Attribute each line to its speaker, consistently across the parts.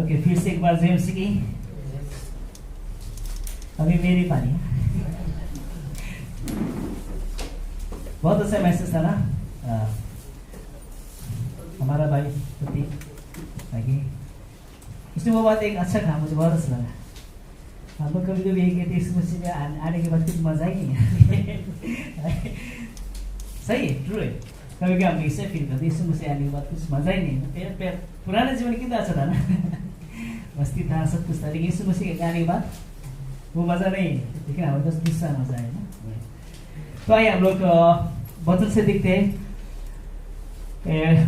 Speaker 1: Okay, फिर से एक बार जेम्स की। अभी मेरी पारी है। बहुत अच्छा मैसेज था ना हमारा भाई पति आगे। उसने वो बात एक अच्छा कहा, मुझे बहुत अच्छा लगा। हम लोग कभी कभी ये कहते इस मसीह में आने के बाद कुछ मजा ही नहीं। सही है, ट्रू है। कभी कभी हम इसे फील करते इस मसीह आने के बाद कुछ मजा ही नहीं। पुराना जीवन कितना अच्छा था ना, मस्ती था, सब कुछ था, लेकिन यीशु मसीह के आने के बाद वो मजा नहीं है। लेकिन हमें बस दूसरा मजा है ना। तो आइए हम लोग वचन से देखते हैं,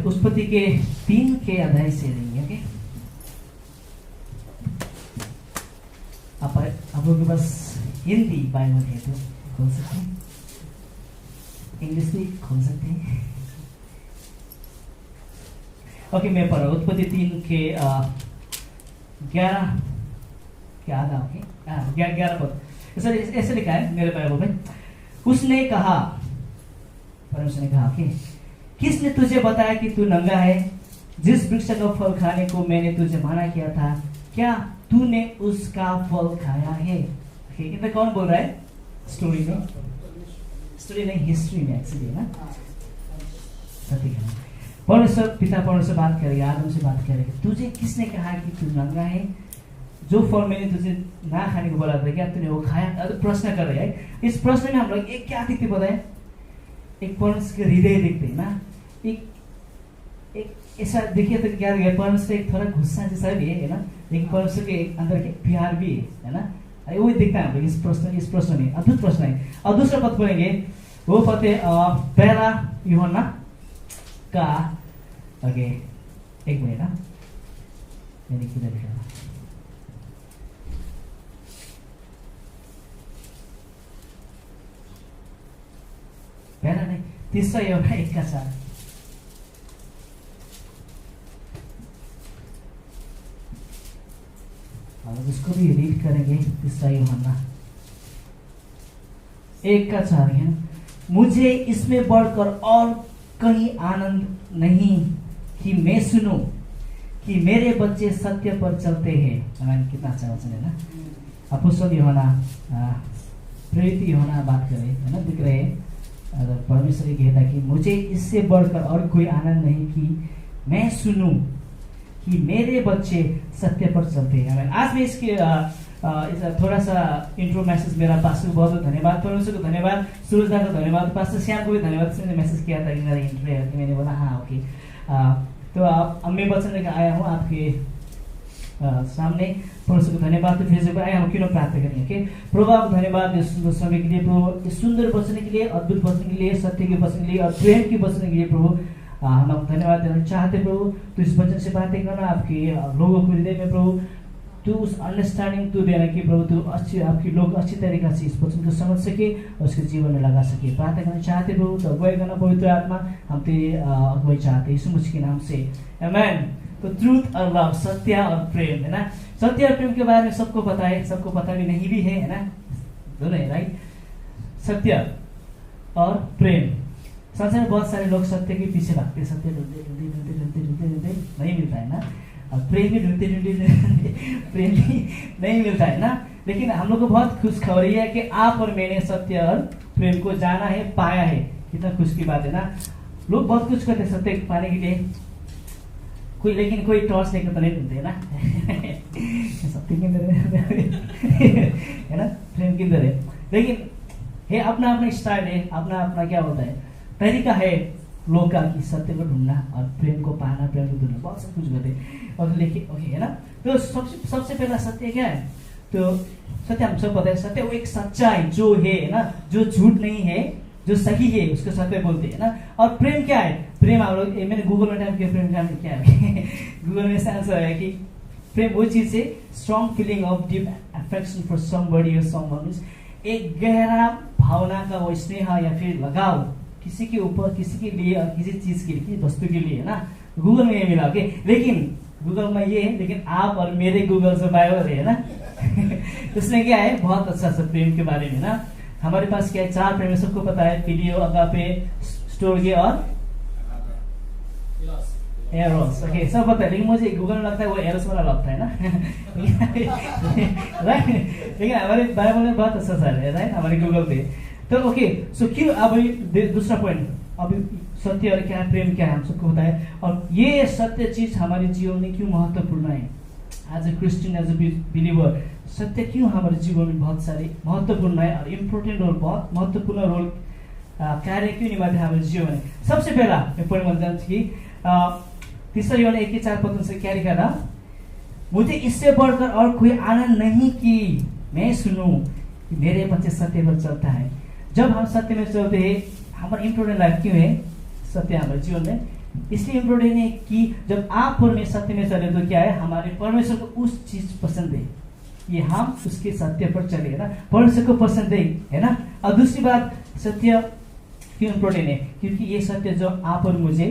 Speaker 1: उत्पत्ति के 3 के अध्याय से रहेंगे। ओके, आप लोग के पास हिंदी बाइबल है तो खोल सकते हैं, इंग्लिश भी खोल सकते हैं। ओके, मैं पढ़ रहा हूँ। उत्पत्ति 3 के 11 के आधा। ओके, 11 पद ऐसे लिखा है मेरे बाइबल में। उसने कहा, परमेश्वर ने कहा कि किसने तुझे बताया कि तू नंगा है? जिस वृक्ष का फल खाने को मैंने तुझे मना किया था, क्या तूने उसका फल खाया है? इधर कौन बोल रहा है? स्टोरी में, स्टोरी नहीं, हिस्ट्री में एक्चुअली है ना। सत्य है, परमेश्वर पिता परमेश्वर बात करेगा, आदम से बात करेगा। तुझे किसने कहा कि तू नंगा है? जो फल मैंने तुझे ना खाने को बोला था, क्या तूने वो खाया? तो प्रश्न कर रहे हैं। इस प्रश्न में हम लोग एक क्या दिखते पता है? एक परमेश्वर के हृदय दिखते है ना। एक ऐसा देखिए तो क्या दिखेगा? परमेश्वर एक थोड़ा गुस्सा जैसा भी है ना, लेकिन परमेश्वर के अंदर के प्यार भी है ना। वो दिखता है हम लोग इस प्रश्न में। अद्भुत प्रश्न है। और दूसरा पद पढ़ेंगे, वो पद है पहला यूहन्ना का, ओके एक मिनट ना, मैंने किधर लिखा? पहला नहीं, तीसरा यूहन्ना 1 का 4। हम इसको भी रीड करेंगे। तीसरा यूहन्ना 1 का 4 है। मुझे इसमें बढ़कर और कहीं आनंद नहीं कि मैं सुनूं कि मेरे बच्चे सत्य पर चलते हैं। कितना अच्छा वचन है ना। अपोस्तल यूहन्ना, प्रेरित यूहन्ना बात करे है ना, दिख रहे हैं। परमेश्वर ने कहता कि मुझे इससे बढ़कर और कोई आनंद नहीं कि मैं सुनूं कि मेरे बच्चे सत्य पर चलते हैं। आज मैं इसके थोड़ा सा इंट्रो मैसेज मेरा पास्टर को बहुत धन्यवाद, परमेश्वर को धन्यवाद, सूरजदा को धन्यवाद, पास्टर श्याम को भी धन्यवाद। उसने मैसेज किया था कि मेरा इंट्रो है, कि मैंने बोला हाँ ओके। तो आप मैं वचन लेकर आया हूँ आपके सामने। परमेश्वर को धन्यवाद। तो फिर से आया हम क्यों प्राप्त करेंगे कि प्रभु आप धन्यवाद इस सुंदर समय के लिए, प्रभु इस सुंदर वचन के लिए, अद्भुत वचन के लिए, सत्य के वचन के लिए और प्रेम के वचन के लिए प्रभु हम आपको धन्यवाद देना चाहते प्रभु। तो इस वचन से बातें करना आपके लोगों को हृदय में प्रभु तू उस अंडरस्टैंडिंग तू देना कि प्रभु तू अच्छी आपके लोग अच्छी तरीके से इस वचन को समझ सके और उसके जीवन में लगा सके। प्रार्थना करना चाहते प्रभु, तो अगुवाई करना पवित्र आत्मा, हम तेरी अगुवाई चाहते यीशु मसीह के नाम से, आमेन। तो ट्रूथ और लव, सत्य और प्रेम है ना। सत्य और प्रेम के बारे में सबको पता है, सबको पता भी नहीं भी है ना, दोनों है राइट। सत्य और प्रेम, संसार में बहुत सारे लोग सत्य के पीछे भागते हैं, सत्य ढूंढते ढूंढते ढूंढते ढूंढते ढूंढते ढूंढते नहीं मिलता है ना। और प्रेम भी ढूंढते ढूंढते प्रेम भी नहीं मिलता है ना। लेकिन हम लोग को बहुत खुश खबर है कि आप और मैंने सत्य और प्रेम को जाना है, पाया है। कितना खुश की बात है ना। लोग बहुत कुछ करते सत्य पाने के लिए, कोई लेकिन कोई टॉर्च लेकर तो नहीं ढूंढते है ना। सत्य के अंदर है ना, प्रेम के अंदर है। लेकिन है अपना अपना स्टाइल है, अपना अपना क्या होता है तरीका है लोग का कि सत्य को ढूंढना और प्रेम को पाना, प्रेम को ढूंढना, बहुत सब कुछ करते और लेकिन ओके है ना। तो सबसे पहला सत्य क्या है? तो सत्य हम सब पता है, सत्य वो एक सच्चाई जो है ना, जो झूठ नहीं है, जो सही है उसको सत्य बोलते हैं ना। और प्रेम क्या है? प्रेम आप लोग, मैंने गूगल में टाइप किया प्रेम क्या है। गूगल में आंसर है कि प्रेम वो चीज है, strong feeling of deep affection for somebody और समवन, एक गहरा भावना का वो स्नेह या फिर लगाव किसी के ऊपर, किसी के लिए और किसी चीज के लिए, वस्तु के लिए है ना। गूगल में ये मिला ओके, लेकिन गूगल में ये है, लेकिन आप और मेरे गूगल से बाइबल है ना। उसमें क्या है? बहुत अच्छा सा प्रेम के बारे में ना। हमारे पास क्या है? 4 प्रेम, सबको पता है, फिलियो, अगापे, स्टोर्गे और एरोस, ओके सब पता है, लेकिन मुझे गूगल में लगता है वो एरोस वाला लगता है ना राइट। लेकिन हमारे बाइबल में बहुत अच्छा सा है राइट, हमारे गूगल पे। तो ओके, सो क्यों अब दूसरा पॉइंट, अब सत्य और क्या है, प्रेम क्या है, हम सबको बताया। और ये सत्य चीज हमारे जीवन में क्यों महत्वपूर्ण है, as a Christian, as a believer, सत्य क्यों हमारे जीवन में बहुत सारे महत्वपूर्ण है और इम्पोर्टेंट रोल, बहुत महत्वपूर्ण रोल कार्य क्यों निभाते हैं हमारे जीवन में। सबसे पहला मैं पॉइंट बता दूं कि तीसरा यूहन्ना 1:4 से क्या लिखा था, मुझे इससे बढ़कर और कोई आनंद नहीं कि मैं सुनूं कि मेरे बच्चे सत्य पर चलता है। जब हम सत्य में चलते हैं, हमारा इम्पोर्टेंट लाइफ क्यों है सत्य हमारे जीवन में, इसलिए इम्पोर्टेंट है कि जब आप और सत्य में चले तो क्या है, हमारे परमेश्वर को उस चीज पसंद है, ये हम उसके सत्य पर चले, है ना, परमेश्वर को पसंद है ना। और दूसरी बात, सत्य क्यों इम्पोर्टेंट है, क्योंकि ये सत्य जो आप और मुझे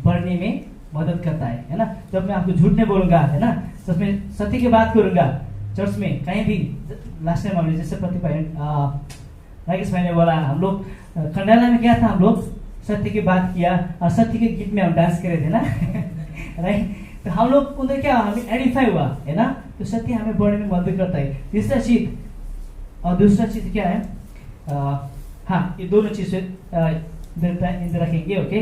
Speaker 1: बढ़ने में मदद करता है ना। जब मैं आपको झूठ नहीं बोलूंगा, है ना, जब मैं सत्य की बात करूंगा चर्च में कहीं भी, लास्ट टाइम हमने जैसे राकेश भाई ने बोला, हम लोग खंडाला में क्या था, हम लोग सत्य की बात किया और सत्य के गीत में हम डांस करे थे ना राइट। तो हम लोग उधर क्या, हमें एडिफाई हुआ, है ना, तो सत्य हमें बढ़ने में मदद करता है। तीसरा चीज और दूसरा चीज क्या है, हाँ ये दोनों चीज रखेंगे। ओके,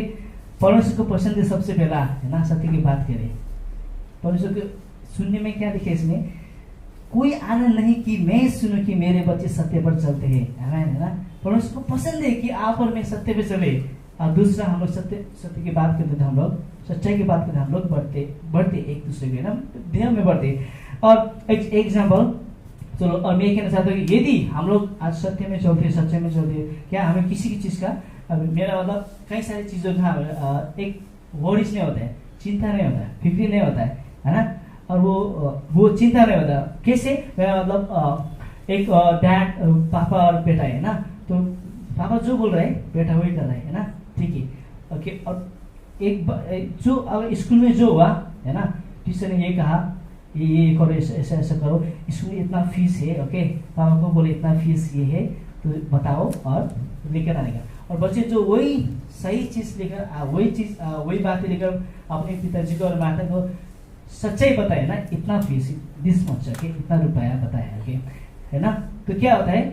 Speaker 1: परमेश्वर को पसंद है सबसे पहला, है ना, सत्य की बात करें। परमेश्वर को सुनने में क्या लिखे इसमें, कोई आनंद नहीं कि मैं सुनूं कि मेरे बच्चे सत्य पर चलते हैं, है ना। परमेश्वर को पसंद है कि आप और मैं सत्य पे चले। और दूसरा, हम लोग सत्य की बात करते थे, हम लोग सच्चाई की बात करते, हम लोग बढ़ते एक दूसरे के ना देह में बढ़ते। और एक एग्जाम्पल, चलो, और मैं कहना चाहता हूँ कि यदि हम लोग आज सत्य में चलते, सच्चाई में चलते, क्या हमें किसी की चीज का, अब मेरा मतलब कई सारी चीजों का एक वरीज नहीं होता है, चिंता नहीं होता है, फिक्री नहीं होता है ना। और वो चिंता नहीं होता। कैसे, मेरा मतलब एक डैड, पापा और बेटा है ना, तो पापा जो बोल रहे हैं बेटा वही कर रहा है ना, ठीक है, ओके। और एक जो अगर स्कूल में जो हुआ, है ना, टीचर ने ये कहा ये करो, ऐसा ऐसा करो, स्कूल में इतना फीस है, ओके, पापा को बोले इतना फीस ये है, तो बताओ और लेकर आने का। और बच्चे जो वही सही चीज लेकर, वही बातें लेकर अपने पिताजी को और माता को सच्चाई बताए ना, इतना फीस दिस मच, ओके, इतना रुपया बताया, ओके, है ना। तो क्या होता है,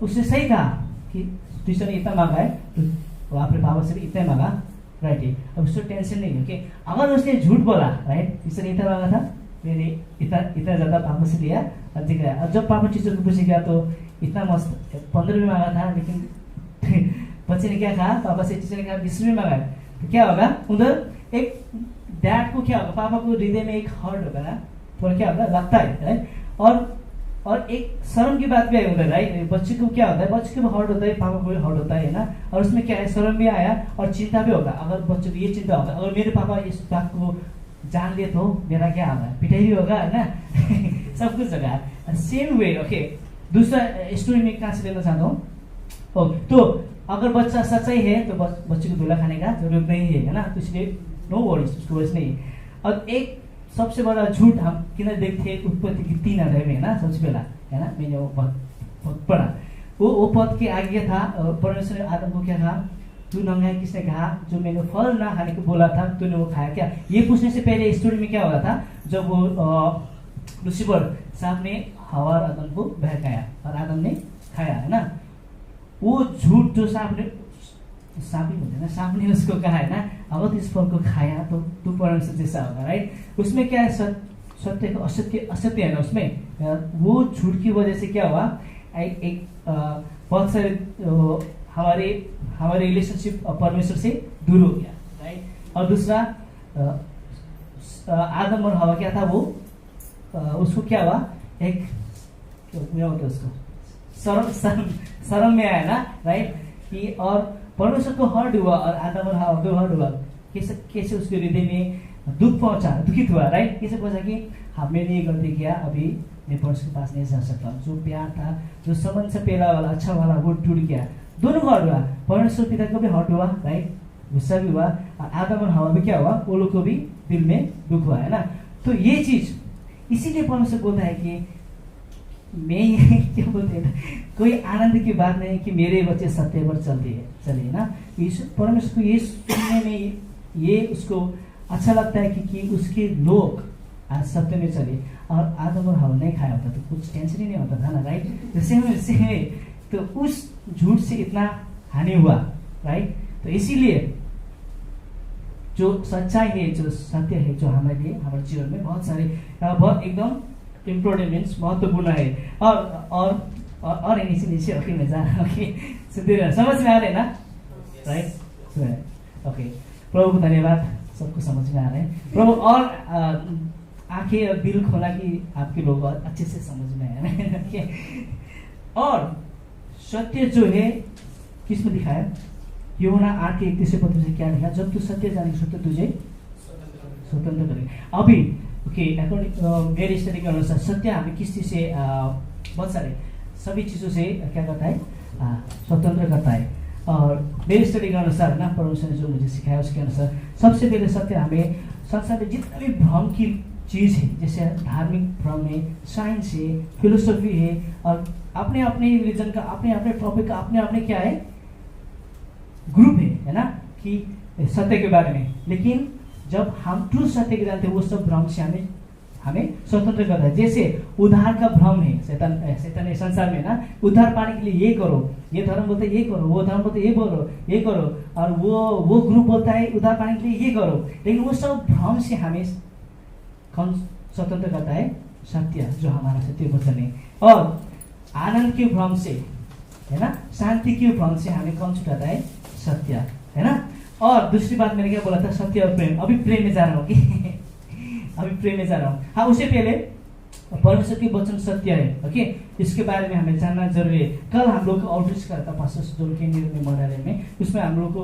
Speaker 1: उसने सही कहा कि टीचर ने इतना मांगा है, तो अपने पापा से भी इतना मांगा, राइट है, अब उसको टेंशन नहीं है, ओके। अगर उसने झूठ बोला, राइट, टीचर ने इतना मांगा था, मैंने इतना ज्यादा पापा से लिया और दिखाया। अब जब पापा टीचर को पूछेगा तो इतना मस्त 15 में मांगा था, लेकिन बच्चे ने क्या कहा, पापा से टीचर ने कहा 20 में मांगा, तो क्या होगा, उधर एक डैड को क्या होगा, पापा को हृदय में एक हर्ट होगा ना, थोड़ा क्या होगा, लगता है, राइट। और एक शर्म की बात भी आई उधर, राइट, बच्चे को क्या होता है, बच्चे को भी हर्ट होता है, पापा को भी हर्ट होता है ना। और उसमें क्या है, शर्म भी आया और चिंता भी होगा। अगर बच्चे को ये चिंता होगा, अगर मेरे पापा इस बात को जान लिए तो मेरा क्या होगा, पिटाई भी होगा, है ना सब कुछ होगा। सेम वे, ओके, दूसरा स्टोरी में कहाँ से लेना चाहता हूँ, तो अगर बच्चा सच्चाई है तो बच्चे को धोला खाने का जरूरत नहीं है ना, तो इसलिए नो वरीज, उसको वरीज नहीं है। और एक सबसे बड़ा झूठ हम किधर देखते हैं, उत्पत्ति की 3 अध्याय में, है ना, सबसे पहला, है ना, मैंने वो पढ़ा, वो पद के आगे था, परमेश्वर ने आदम को क्या कहा, तू नंगा है, किसने कहा, जो मैंने फल ना खाने को बोला था तूने वो खाया क्या। ये पूछने से पहले स्टोरी में क्या हो रहा था, जब वो लूसीफर सांप ने हवा और आदम को बहकाया और आदम ने खाया, है ना। वो झूठ जो सांप ही बोलते ना, सांप ने उसको कहा है ना, अगर इस फल को खाया तो तू परमेश्वर जैसा होगा, राइट। उसमें क्या है, सत्य को असत्य है ना उसमें। वो झूठ की वजह से क्या हुआ, एक बहुत सारे हमारे रिलेशनशिप परमेश्वर से दूर हो गया, राइट। और दूसरा, आदम और हवा क्या था, वो उसको क्या हुआ, एक क्या होता है उसको, शर्म में आया ना, राइट, कि और परमेश्वर को हर्ट हुआ और आदम और हवा को हर्ट हुआ। कैसे उसके हृदय में दुख पहुंचा, दुखित हुआ, राइट। कैसे पहुंचा कि हाँ मैंने ये गलती किया, अभी मैं परमेश्वर के पास नहीं जा सकता। जो प्यार था, जो संबंध से पहला वाला अच्छा वाला, वो टूट गया, दोनों हर्ट हुआ। परमेश्वर पिता को भी हर्ट हुआ, राइट, गुस्सा भी हुआ, आदम और हवा भी क्या हुआ, वो लोग को भी दिल में दुख हुआ, है ना। तो ये चीज इसीलिए परमेश्वर बोलता है कि मैं क्या बोलते हैं, कोई आनंद की बात नहीं कि मेरे बच्चे सत्य पर चले ना। परमेश्वर को ये सुनने में, ये उसको अच्छा लगता है कि उसके लोग आज सत्य में चले और आदम और हवा नहीं खाया होता तो कुछ टेंशन ही नहीं होता था ना, राइट। जैसे तो उस झूठ से इतना हानि हुआ, राइट। तो इसीलिए जो सच्चाई है, जो सत्य है, जो हमारे जीवन में बहुत सारे बहुत एकदम इम्पोर्टेंट मीन्स महत्वपूर्ण है। और नीचे ओके मैं जा रहा ओके समझ में आ रहे ना, राइट। ओके, प्रभु को धन्यवाद, सबको समझ में आ रहे हैं प्रभु। और आंखें और दिल खोला कि आपके लोग अच्छे से समझ में आ रहे हैं। और सत्य जो है किस में दिखाया, यूहन्ना 8:31 से क्या लिखा, जब तू सत्य जाने सत्य तुझे स्वतंत्र करेगा। अभी ओके अकॉर्डिंग मेरे स्टडी के अनुसार सत्य हमें किस चीज से बहुत सारे सभी चीजों से क्या करता है, स्वतंत्र करता है। और मेरे स्टडी के अनुसार ना, परमेश्वर ने जो मुझे सिखाया उसके अनुसार सबसे पहले सत्य हमें संसार में जितना भी भ्रम की चीज है, जैसे धार्मिक भ्रम है, साइंस है, फिलोसफी है, और अपने अपने रिलीजन का अपने अपने टॉपिक का अपने अपने क्या है ग्रुप है ना, कि सत्य के बारे में। लेकिन जब हम ट्रू सत्य के जानते हैं वो सब भ्रम से हमें स्वतंत्र करता है। जैसे उद्धार का भ्रम है, शैतान ने संसार में ना उद्धार पाने के लिए ये करो, ये धर्म बोलता है ये करो, वो धर्म बोलता है ये करो, और वो ग्रुप बोलता है उद्धार पाने के लिए ये करो। लेकिन वो सब भ्रम से हमें कौन स्वतंत्र करता है, सत्य जो हमारा सत्य वचन है। और आनंद के भ्रम से है ना, शांति के भ्रम से हमें कौन छुटाता है, सत्य है ना। और दूसरी बात मैंने क्या बोला था, सत्य और प्रेम। अभी प्रेम में जा रहा हूँ अभी प्रेम में जा रहा हूँ। हाँ, उससे पहले परमेश्वर की वचन सत्य है, ओके, इसके बारे में हमें जानना जरूरी है। कल हम लोग को आउटरीच करता पास्टर जोल के मंत्रालय में, उसमें हम लोग को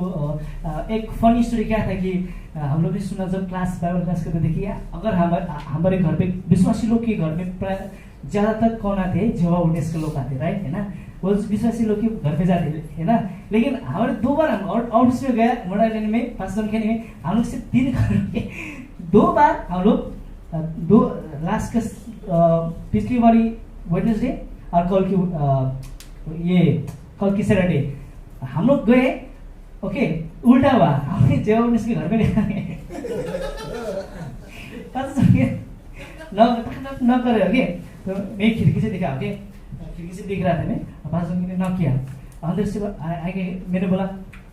Speaker 1: एक फनी स्टोरी क्या था कि हम लोग ने सुना जब बाइबल क्लास करते देखिए, अगर हमारे घर पे विश्वासी लोग के घर में प्राय ज्यादातर कौन आते, जेहोवा विटनेस के लोग आते, राइट है ना, वो विश्वासी लोग के घर पे जाते है ना। लेकिन हमारे 2 बार हम आउटरीच में गया मंत्रालय में, पास्टर जोल के हम लोग से 3 घर 2 बार हम लोग लास्ट का पिछली बारी वेडनेसडे और कल की सैटरडे हम लोग गए, ओके, उल्टा हुआ, हमने जेहोवा के घर में गए न करे, ओके। तो मैं खिड़की से देखा, ओके, खिड़की से देख रहा था मैं, पास्टर ने न किया, अंदर से आके मैंने बोला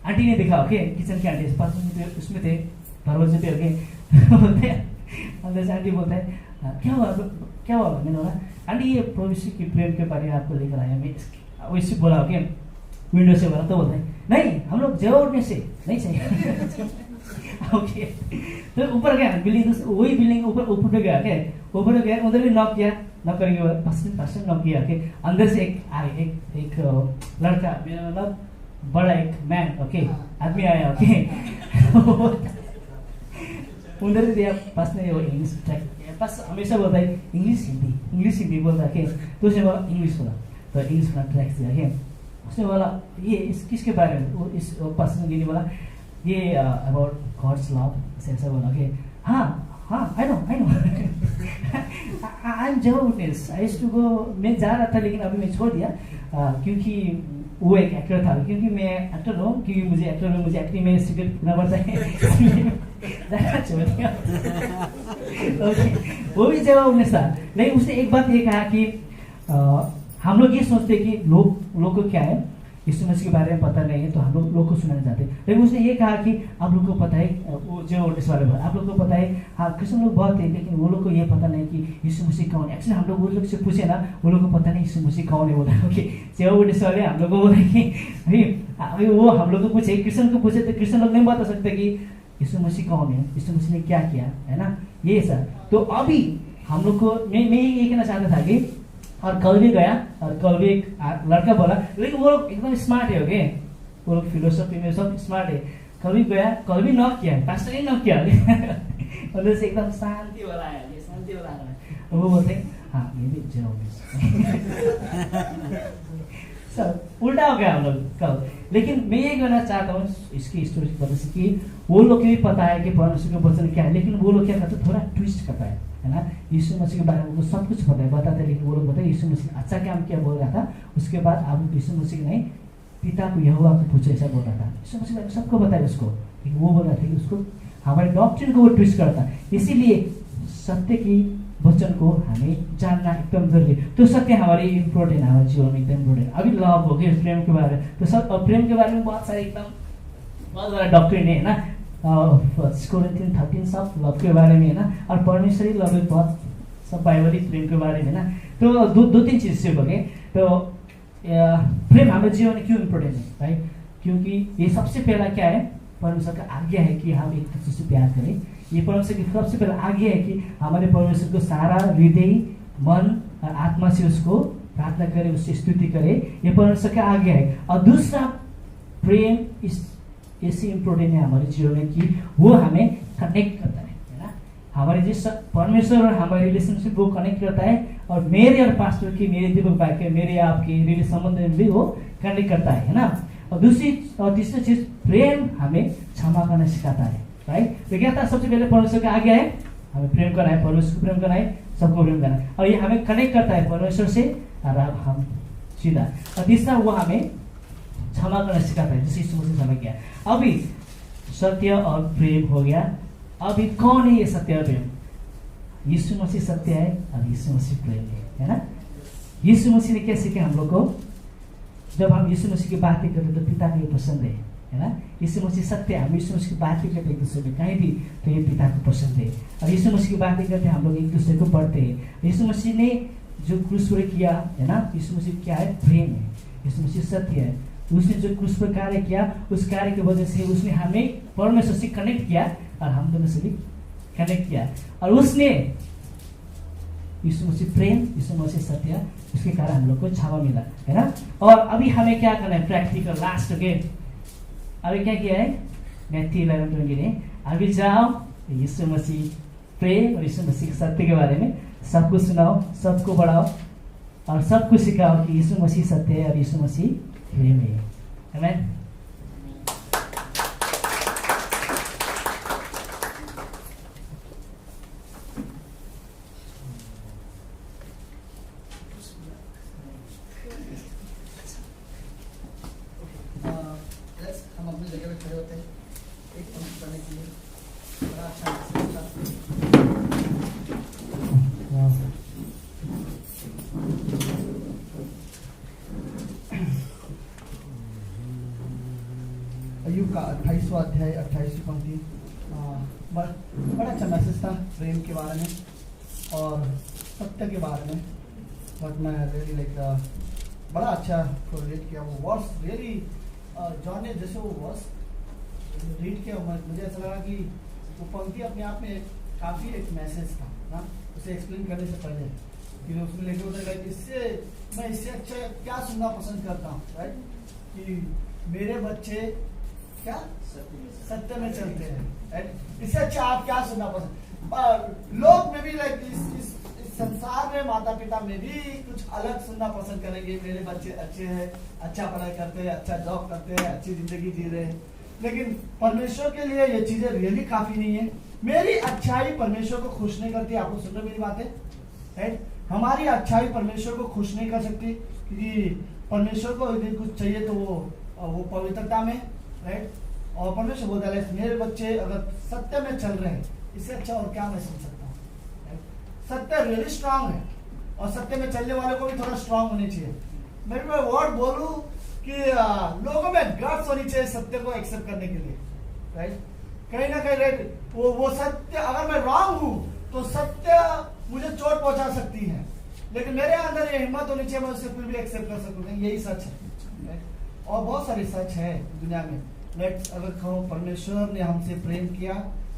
Speaker 1: आंटी ने देखा, ओके, किचन की आंटी पास्टर उसमें थे दरवाजे पे, ओके बोलते अंदर से आंटी बोलते हैं क्या हुआ मैंने बोला आंटी ये भविष्य की प्रेम के बारे में आपको लेकर आया मैं, वैसे बोला, ओके, विंडो से बोला। तो बोलते हैं नहीं हम लोग जेहोवा विटनेस से नहीं चाहिए ओके। तो ऊपर गया बिल्डिंग, वही बिल्डिंग ऊपर पे गया, ओके, ऊपर गया, उधर भी नॉक किया, नॉक करके पास नॉक किया, ओके। अंदर से एक लड़का, मेरा मतलब बड़ा एक मैन, ओके, आदमी आया, ओके उधर से दिया पास में, वो इंग्लिश पास हमेशा बोलता है इंग्लिश हिंदी बोलता है, तो उसने बोला इंग्लिश बोला, तो इंग्लिश का ट्रैक दिया, उसने बोला ये किसके बारे में, वो इस पर्सन ने बोला ये अबाउट गॉड्स लव, ऐसा बोला कि हाँ I know I am Jehovah witness, I used to go, मैं जा रहा था लेकिन अभी मैं छोड़ दिया क्योंकि वो एक एक्टर था, क्योंकि मैं एक्टर हूँ, क्योंकि मुझे एक्टिंग में सिगरेट पीना पड़ता है छोड़ दिया वो भी जेहोवा विटनेस था। लेकिन उसने एक बात ये कहा कि हम लोग ये सोचते कि लोग को क्या है यीशु मसीह के बारे में पता नहीं है, तो हम लोग को सुनाना चाहते हैं। लेकिन उसने ये कहा कि आप लोग को पता है, वो जेहोवा विटनेस वाले आप लोग को पता है, हाँ क्रिश्चियन लोग बहुत है, लेकिन वो लोग को ये पता नहीं कि यीशु मसीह कौन है। एक्चुअली हम लोग वो लोग से पूछे ना, वो लोग को पता नहीं यीशु मसीह कौन है, बोला, ओके। जेहोवा विटनेस वाले हम लोग को बोला कि अभी वो हम लोग को पूछे, क्रिश्चियन को पूछे, तो क्रिश्चियन लोग नहीं बता सकते कि यीशु मसीह कौन है, यीशु मसीह ने क्या किया, है ना, ये सर। तो अभी हम लोग को मैं ये कहना चाहता था कि, और कल भी गया, और कल भी एक लड़का बोला, लेकिन वो लोग एकदम स्मार्ट है, ओके, वो लोग फिलोसफी में सब स्मार्ट है। कल भी गया, कल भी नॉक किया, पास्टर ने नॉक किया उधर से एकदम शांति वाला आया, वो बोलते हाँ ये भी जेहोवा विटनेस सब उल्टा हो गया हम लोग कल। लेकिन मैं ये कहना चाहता हूँ इसकी स्टोरी की वजह से कि वो लोग को भी पता है कि परमेश्वर का वचन क्या है, लेकिन वो लोग क्या करते थोड़ा ट्विस्ट करता है ना। यीशु मसीह के बारे में उनको सब कुछ पता है, बताते हैं, लेकिन वो लोग बताए यीशु मसीह अच्छा काम क्या बोल रहा था, उसके बाद आप यीशु मसीह नहीं पिता को यहोवा को पूछो, ऐसा बोल रहा था। यीशु मसीह सबको बताया उसको, लेकिन वो बोल रहा था कि उसको हमारे डॉक्ट्रिन को वो ट्विस्ट करता है। इसीलिए सत्य की वचन को हमें जानना एकदम जरूरी। तो सत्य हमारे इम्पोर्टेंट, हमारे जीवन में एकदम इम्पोर्टेंट। अभी लव हो गया, प्रेम के बारे में, तो सब प्रेम के बारे में बहुत सारे एकदम बहुत बड़ा डॉक्ट्रिन है ना। 1 Corinthians 13 सब लव के बारे में है ना, और परमेश्वरी लव में बहुत सब बाइबली प्रेम के बारे में ना। तो दो तीन चीज से हो गए। तो प्रेम हमारे जीवन में क्यों इम्पोर्टेंट है, राइट? क्योंकि ये सबसे पहला क्या है, परमेश्वर का आज्ञा है कि हम एक दूसरे से प्यार करें। ये परमेश्वर की सबसे पहला आज्ञा है कि हमारे परमेश्वर को सारा हृदय, मन और आत्मा से उसको प्रार्थना करें, उससे स्तुति करें। ये परमेश्वर का आज्ञा है। और दूसरा, प्रेम इस ऐसे इम्पोर्टेंट है हमारे जीवन में कि वो हमें कनेक्ट करता है ना। हमारे जिस परमेश्वर और हमारे रिलेशनशिप वो कनेक्ट करता है, और मेरे और पास्टर की, मेरे दीपक भाई के, मेरे आपके संबंध में भी वो कनेक्ट करता है ना। और दूसरी और तीसरी चीज, प्रेम हमें क्षमा करना सिखाता है, राइट? तो क्या था, सबसे पहले परमेश्वर का आज्ञा है हमें प्रेम करना है, परमेश्वर को प्रेम करना है, सबको प्रेम करना है, और ये हमें कनेक्ट करता है परमेश्वर से, और अब हम सीधा। और तीसरा, वो हमें क्षमा करना सिखाता है, जिसे यीशु मसीह समझ गया। अभी सत्य और प्रेम हो गया। अभी कौन है ये सत्य और प्रेम? यीशु मसीह सत्य है और यीशु मसीह प्रेम है ना। यीशु मसीह ने क्या सीखे हम लोग को? जब हम यीशु मसीह की बातें करते तो पिता को ये पसंद है ना। यीशु मसीह सत्य है, हम यीशु मसीह की बातें करते एक दूसरे में कहीं भी, तो ये पिता को पसंद है। और यीशु मसीह की बातें करते हम लोग एक दूसरे को पढ़ते हैं। यीशु मसीह ने जो क्रूस पर किया है ना, यीशु मसीह क्या है? प्रेम है। यीशु मसीह सत्य है। उसने जो क्रूस पर कार्य किया, उस कार्य की वजह से उसने हमें परमेश्वर से कनेक्ट किया, और हम दोनों से भी कनेक्ट किया। और उसने यीशु मसीह प्रेम, यीशु मसीह सत्य, उसके कारण हम लोग को क्षमा मिला है ना। और अभी हमें क्या करना है? Practical last. ओके, अभी क्या किया है? मैथ्यू 11:20 ने, अभी जाओ यीशु मसीह प्रेम और यीशु मसीह सत्य के बारे में सबको सुनाओ, सबको बढ़ाओ, और सबको सिखाओ कि यीशु मसीह सत्य है और यीशु मसीह प्रेम है। आमीन।
Speaker 2: हम अपनी जगह पे खड़े होते हैं एक पंक्ति पढ़ने के लिए। बड़ा अच्छा मैसेज था। अय्यूब का 28वां अध्याय 28वीं पंक्ति। बड़ा अच्छा मैसेज था प्रेम के बारे में और सत्य के बारे में। बट मैं रियली लाइक बड़ा अच्छा कोरिलेट किया वो वर्स। रियली जॉन ने जैसे वो वर्स रीड किया, मुझे ऐसा लगा कि वो पंक्ति अपने आप में काफ़ी एक मैसेज था ना, उसे एक्सप्लेन करने से पहले कि उसमें लेके होता है कि मैं इससे अच्छा क्या सुनना पसंद करता हूँ, राइट? कि मेरे बच्चे क्या सत्य में चलते हैं। इससे अच्छा आप क्या सुनना पसंद? लोग में भी लाइक इस संसार में माता पिता में भी कुछ अलग सुनना पसंद करेंगे। मेरे बच्चे अच्छे हैं, अच्छा पढ़ाई करते हैं, अच्छा जॉब करते हैं, अच्छी जिंदगी जी रहे हैं। लेकिन परमेश्वर के लिए ये चीजें रियली काफी नहीं है। मेरी अच्छाई परमेश्वर को खुश नहीं करती। आपको सुन रहे मेरी बातें, राइट? हमारी अच्छाई परमेश्वर को खुश नहीं कर सकती, क्योंकि परमेश्वर को यदि कुछ चाहिए तो वो पवित्रता में, राइट? और परमेश्वर बोलता है मेरे बच्चे अगर सत्य में चल रहे हैं, इससे अच्छा और क्या मैं सुन सकता हूँ? सत्य रियली स्ट्रांग है, और सत्य में चलने वाले को भी थोड़ा स्ट्रांग होनी चाहिए। मैं वर्ड बोलूं कि लोगों में गट्स होनी चाहिए सत्य को एक्सेप्ट करने के लिए, राइट? कहीं ना कहीं राइट वो सत्य, अगर मैं रॉन्ग हूं तो सत्य मुझे चोट पहुंचा सकती है, लेकिन मेरे अंदर ये हिम्मत होनी चाहिए मैं उसे फिर भी एक्सेप्ट कर सकूं। यही सच है, और बहुत सारे सच है दुनिया में। लेट्स अगर कहो परमेश्वर ने हमसे प्रेम किया,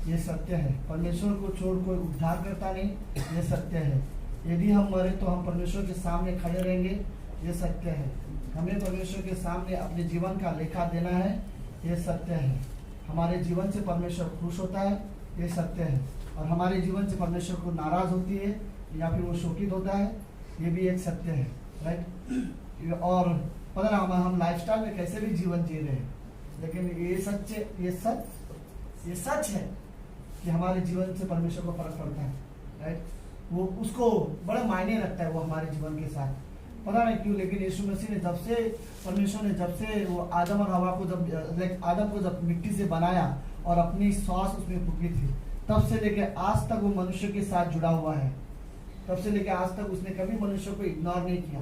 Speaker 2: ये सत्य है। परमेश्वर को छोड़ कोई उद्धार करता नहीं, ये सत्य है। यदि हम मरे तो हम परमेश्वर के सामने खड़े रहेंगे, ये सत्य है। हमें परमेश्वर के सामने अपने जीवन का लेखा देना है, ये सत्य है। हमारे जीवन से परमेश्वर खुश होता है, ये सत्य है। और हमारे जीवन से परमेश्वर को नाराज होती है या फिर वो शोकित होता है, ये भी एक सत्य है, राइट? और पता ना हम लाइफस्टाइल में कैसे भी जीवन जी रहे हैं, लेकिन ये सच है कि हमारे जीवन से परमेश्वर को फर्क पड़ता है, राइट? वो उसको बड़ा मायने रखता है वो हमारे जीवन के साथ। पता नहीं क्यों, लेकिन यीशु मसीह ने परमेश्वर ने जब से वो आदम और हवा को जब आदम को जब मिट्टी से बनाया और अपनी श्वास उसमें फूकी थी। तब से लेके आज तक वो मनुष्य के साथ जुड़ा हुआ है। तब से लेके आज तक उसने कभी मनुष्य को इग्नोर नहीं किया,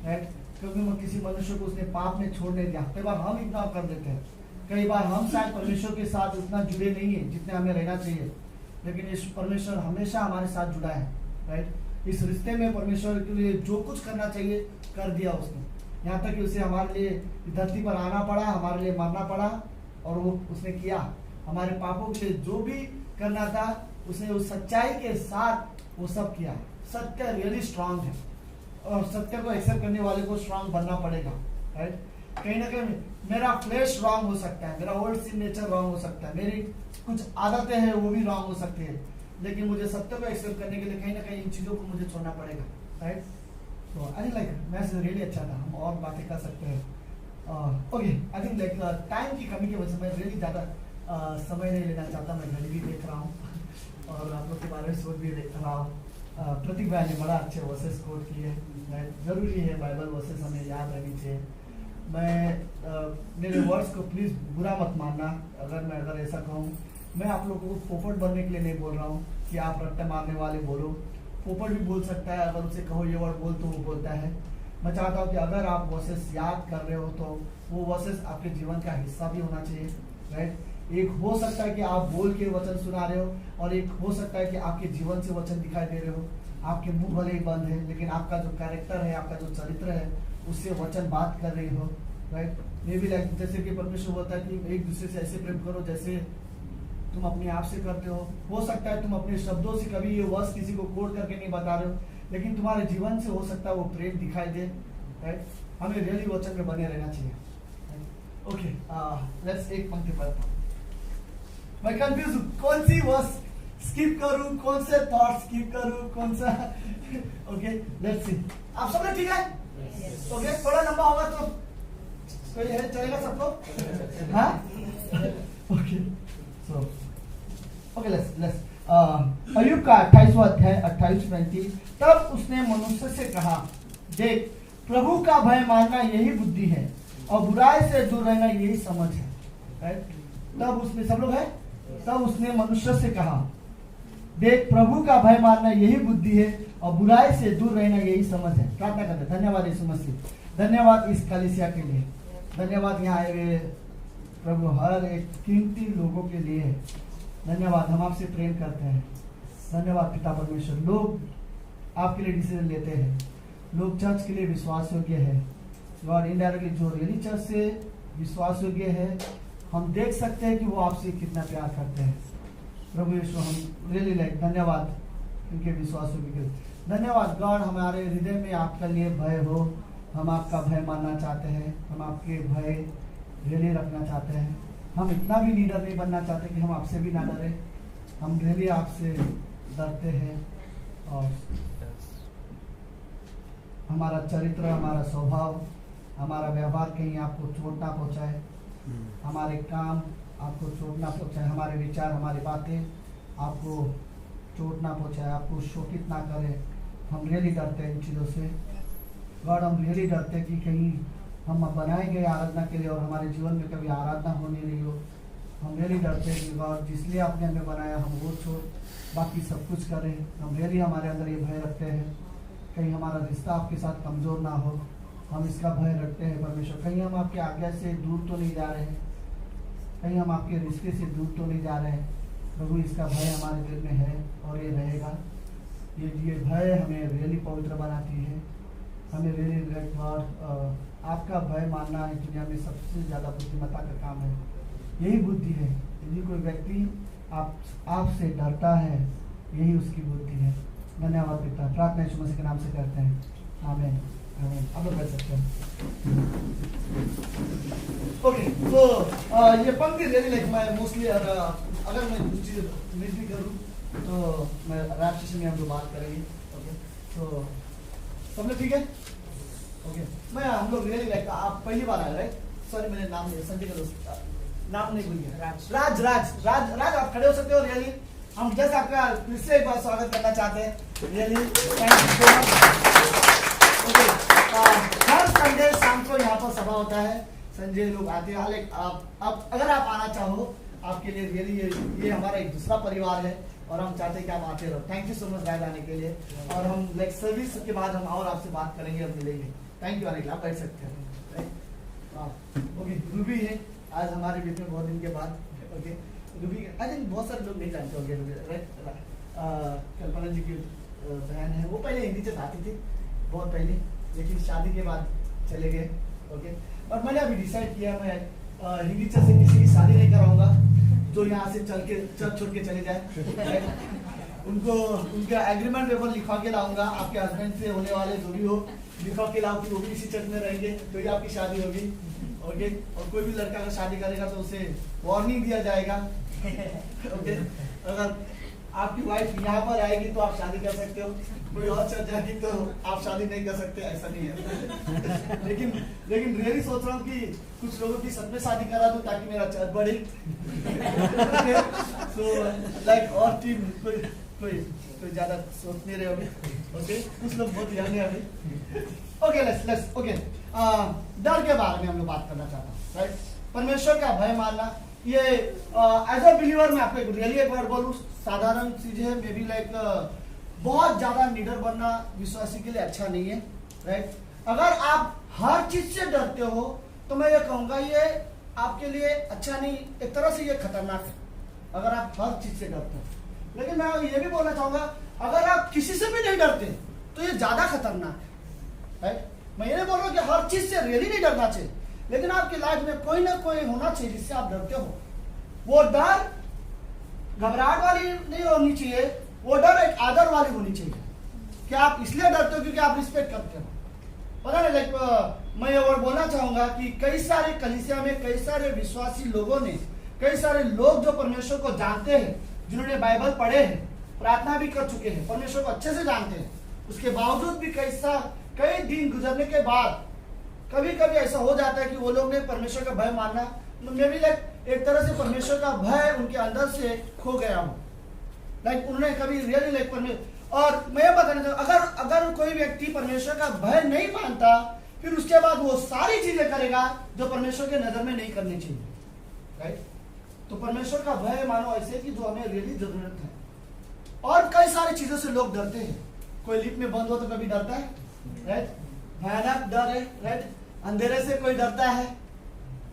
Speaker 2: राइट। कभी किसी मनुष्य को उसने पाप में छोड़ नहीं दिया। कई बार हम इग्नोर कर देते हैं, कई बार हम शायद परमेश्वर के साथ उतना जुड़े नहीं है जितने हमें रहना चाहिए, लेकिन इस परमेश्वर हमेशा हमारे साथ जुड़ा है, राइट। इस रिश्ते में परमेश्वर के लिए जो कुछ करना चाहिए कर दिया उसने, यहाँ तक कि उसे हमारे लिए धरती पर आना पड़ा, हमारे लिए मरना पड़ा, और वो उसने किया। हमारे पापों के लिए जो भी करना था उसने उस सच्चाई के साथ वो सब किया। सत्य रियली स्ट्रांग है, और सत्य को एक्सेप्ट करने वाले को स्ट्रांग बनना पड़ेगा, राइट। कहीं ना कहीं मेरा फ्लैश रॉन्ग हो सकता है, मेरा ओल्ड सिन नेचर रॉन्ग हो सकता है, मेरी कुछ आदतें हैं वो भी रॉन्ग हो सकती है, लेकिन मुझे सत्य को एक्सेप्ट करने के लिए कहीं ना कहीं इन चीजों को मुझे छोड़ना पड़ेगा, राइट। तो आई लाइक मैसेज रियली अच्छा था, हम और बातें कर सकते हैं। Okay, I think like time की कमी की वजह से मैं रियली ज़्यादा समय नहीं लेना चाहता। मैं घड़ी भी देख रहा हूँ और आप लोग के बारे में सोच भी देख रहा हूँ। प्रतीक भाई ने बड़ा अच्छे वर्सेस कोट किए, जरूरी है बाइबल वर्सेस हमें याद रहनी चाहिए। मैं मेरे वर्ड्स को प्लीज़ बुरा मत मानना अगर ऐसा कहूँ। मैं आप लोगों को पोपट बनने के लिए नहीं बोल रहा हूँ कि आप रट्टे मारने वाले बोलो। पोपट भी बोल सकता है, अगर उसे कहो ये वर्ड बोल तो वो बोलता है। मैं चाहता हूँ कि अगर आप वर्सेस याद कर रहे हो तो वो वर्सेस आपके जीवन का हिस्सा भी होना चाहिए, राइट। एक हो सकता है कि आप बोल के वचन सुना रहे हो, और एक हो सकता है कि आपके जीवन से वचन दिखाई दे रहे हो। आपके मुंह भले ही बंद है, लेकिन आपका जो कैरेक्टर है, आपका जो चरित्र है, उससे वचन बात कर रही हो, राइट। मे बी लाइक जैसे कि परमेश्वर बोलता है कि एक दूसरे से ऐसे प्रेम करो जैसे तुम अपने आप से करते हो सकता है तुम अपने शब्दों से कभी ये वर्स किसी को कोट करके नहीं बता रहे हो, लेकिन तुम्हारे जीवन से हो सकता है वो प्रेम दिखाई दे, राइट। हमें रियली वचन में बने रहना चाहिए। ओके, लेट्स एक पंक्ति पढ़ता हूँ। मैं कंफ्यूज हूँ कौन सी वर्स स्किप करूँ, कौन से थॉट स्किप करूँ, कौन सा ओके लेट्स सी। आप सब लोग ठीक है? ओके, थोड़ा लंबा होगा तो कोई है चलेगा सबको? हाँ, ओके। सो ओके, लेट्स अय्यूब का 28वां अध्याय 28-29। तब उसने मनुष्य से कहा, देख प्रभु का भय मानना यही बुद्धि है, और बुराई से दूर रहना यही समझ है, राइट। तब उसने, सब लोग है, तब उसने मनुष्य से कहा, देख प्रभु का भय मानना यही बुद्धि है, और बुराई से दूर रहना यही समझ है। प्रार्थना करते हैं। धन्यवाद यीशु मसीह, धन्यवाद इस कलीसिया के लिए, धन्यवाद यहाँ आए हुए प्रभु हर एक कीमती लोगों के लिए धन्यवाद। हम आपसे प्रेम करते हैं। धन्यवाद पिता परमेश्वर। लोग आपके लिए डिसीजन लेते हैं, लोग चर्च के लिए विश्वास योग्य है, गॉड इनडायरेक्टली जो रियली चर्च से विश्वास योग्य है, हम देख सकते हैं कि वो आपसे कितना प्यार करते हैं। प्रभु यीशु, हम रियली लाइक धन्यवाद इनके विश्वास योग्य के लिए। धन्यवाद गॉड, हमारे हृदय में आपका लिए भय हो, हम आपका भय मानना चाहते हैं, हम आपके भय रियली रखना चाहते हैं। हम इतना भी लीडर नहीं बनना चाहते कि हम आपसे भी ना डरें। हम रियली आपसे डरते हैं, और हमारा चरित्र, हमारा स्वभाव, हमारा व्यवहार कहीं आपको चोट ना पहुंचाए, हमारे काम आपको चोट ना पहुंचाए, हमारे विचार, हमारी बातें आपको चोट ना पहुंचाए, आपको शोकित ना करे। हम रियली डरते हैं इन चीज़ों से गॉड। हम रियली डरते हैं कि कहीं हम बनाए गए आराधना के लिए और हमारे जीवन में कभी आराधना हो नहीं रही हो। हम रियली डरते हैं कि गॉड जिसलिए आपने हमें बनाया हम वो छोड़ बाकी सब कुछ करें। हम रियली हमारे अंदर ये भय रखते हैं कहीं हमारा रिश्ता आपके साथ कमज़ोर ना हो। हम इसका भय रखते हैं परमेश्वर, कहीं हम आपके आज्ञा से दूर तो नहीं जा रहे हैं, कहीं हम आपके रिश्ते से दूर तो नहीं जा रहे हैं। प्रभु इसका भय हमारे दिल में है और ये रहेगा। ये भय हमें रियली पवित्र बनाती है, हमें रियली गॉड आपका भय मानना है दुनिया में सबसे ज़्यादा बुद्धिमत्ता का काम है। यही बुद्धि है। यदि कोई व्यक्ति आपसे डरता है, यही उसकी बुद्धि है। धन्यवाद पिता, प्रार्थना यीशु मसीह के नाम से करते हैं, आमीन आमीन। अब लोग कर सकते हैं। ओके, तो ये पंक्ति रियली लाइक मैं मोस्टली अगर मैं कुछ चीज़ मिस भी करूँ तो मैं रैप सेशन में हम लोग बात करेंगे। ओके, तो सब लोग ठीक है? ओके, मैं हम लोग रियली लाइक आप पहली बार आए, राइट? सॉरी मैंने नाम नहीं, संजय का दोस्त नाम नहीं भूलिए। राज राज राज राज आप खड़े हो सकते हो। रियली हम जस्ट आपका फिर से एक बार स्वागत करना चाहते हैं। Really thank you so much. Okay, her Sunday शाम को यहाँ पर सभा होता है, संजय लोग आते हैं। आप अगर आप आना चाहो आपके लिए रियली ये हमारा एक दूसरा परिवार है और हम चाहते हैं कि आप आते रहो। Thank you so much guide आने के लिए। और हम लाइक सर्विस के बाद हम और आपसे बात करेंगे और मिलेंगे। थैंक यू आने के लिए, आप बैठ सकते हैं। ओके, रूबी है आज हमारे बीच में बहुत दिन के बाद। ओके, रूबी आई थिंक बहुत सारे लोग नहीं जानते होंगे रूबी, राइट? कल्पना जी की बहन है, वो पहले हिंदी से गाती थी बहुत पहले, लेकिन शादी के बाद चले गए। ओके, और मैंने अभी डिसाइड किया मैं हिंदी से किसी की शादी नहीं कराऊंगा जो यहाँ से चल छोड़ के चले जाए। उनको उनका एग्रीमेंट पेपर लिखवा के लाऊंगा, आपके हस्बैंड से होने वाले जो भी हो लिखवा के लाऊं कि वो भी इसी चर्च में रहेंगे तो ही आपकी शादी होगी। ओके, और कोई भी लड़का अगर शादी करेगा तो उसे वार्निंग दिया जाएगा। ओके, अगर आपकी वाइफ यहाँ पर आएगी तो आप शादी कर सकते हो, कोई और चर्च जाएगी तो आप शादी नहीं कर सकते, ऐसा नहीं है। लेकिन रियली सोच रहा हूँ कि कुछ लोगों की सच में शादी करा दूं ताकि मेरा चर्च बढ़े। सो लाइक और टीम कोई ज्यादा सोच नहीं रहे होंगे। ओके, कुछ लोग बहुत यंग है अभी। ओके, लेट्स ओके, डर के बारे में हम लोग बात करना चाहता हूँ, राइट? परमेश्वर का भय मानना, ये एज अ बिलीवर मैं आपको रियली एक बार बोलूं, साधारण चीज है, मे बी लाइक बहुत ज्यादा निडर बनना विश्वासी के लिए अच्छा नहीं है, राइट? अगर आप हर चीज से डरते हो तो मैं ये कहूंगा ये आपके लिए अच्छा नहीं, एक तरह से ये खतरनाक है अगर आप हर चीज से डरते हो। लेकिन मैं ये भी बोलना चाहूंगा अगर आप किसी से भी नहीं डरते तो ये ज्यादा खतरनाक है, राइट? मैं ये नहीं बोल रहा हूँ कि हर चीज से रियली नहीं डरना चाहिए, लेकिन आपकी लाइफ में कोई ना कोई होना चाहिए जिससे आप डरते हो। वो डर घबराहट वाली नहीं होनी चाहिए, वो डर एक आदर वाली होनी चाहिए कि आप इसलिए डरते हो क्योंकि आप रिस्पेक्ट करते हो। पता नहीं, लाइक मैं ये वर्ड बोलना चाहूंगा कि कई सारे कलीसिया में कई सारे विश्वासी लोगों ने, कई सारे लोग जो परमेश्वर को जानते हैं, जिन्होंने बाइबल पढ़े हैं, प्रार्थना भी कर चुके हैं, परमेश्वर को अच्छे से जानते हैं, उसके बावजूद भी कई दिन गुजरने के बाद कभी कभी ऐसा हो जाता है कि वो लोग ने परमेश्वर का भय मानना, मे बी लाइक एक तरह से परमेश्वर का भय उनके अंदर से खो गया हो, लाइक उन्होंने कभी रियली लाइक परमेश्वर। और मैं ये बताना चाहूँ अगर कोई व्यक्ति परमेश्वर का भय नहीं मानता फिर उसके बाद वो सारी चीजें करेगा जो परमेश्वर के नजर में नहीं करनी चाहिए, राइट? तो परमेश्वर का भय मानो ऐसे कि जो हमें रियली जरूरत है। और कई सारी चीजों से लोग डरते हैं, कोई लिफ्ट में बंद हो तो कभी डरता है, राइट? भयानक डर है, राइट? अंधेरे से कोई डरता है,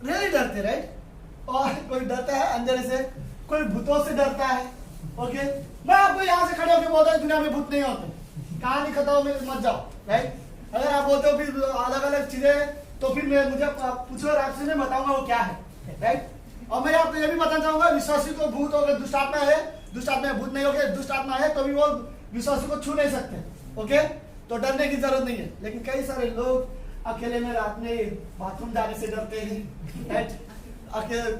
Speaker 2: रियली डरते, राइट? और कोई डरता है अंधेरे से, कोई भूतों से डरता है। ओके, मैं आपको यहाँ से खड़े होकर बोलता हूँ दुनिया में भूत नहीं होते, कहानी खत्म में मत जाओ, राइट? अगर आप बोलते हो फिर अलग अलग चीजें तो फिर मुझे पूछो और आपसे मैं बताऊंगा वो क्या है, राइट? और मैं आपको ये भी बताना चाहूंगा विश्वासी को भूत हो गए, दुष्ट आत्मा है, दुष्ट आत्मा भूत नहीं हो गए, दुष्ट आत्मा है तो भी वो विश्वासी को छू नहीं सकते। ओके, तो डरने की जरूरत नहीं है। लेकिन कई सारे लोग अकेले में रात में बाथरूम जाने से डरते हैं, राइट?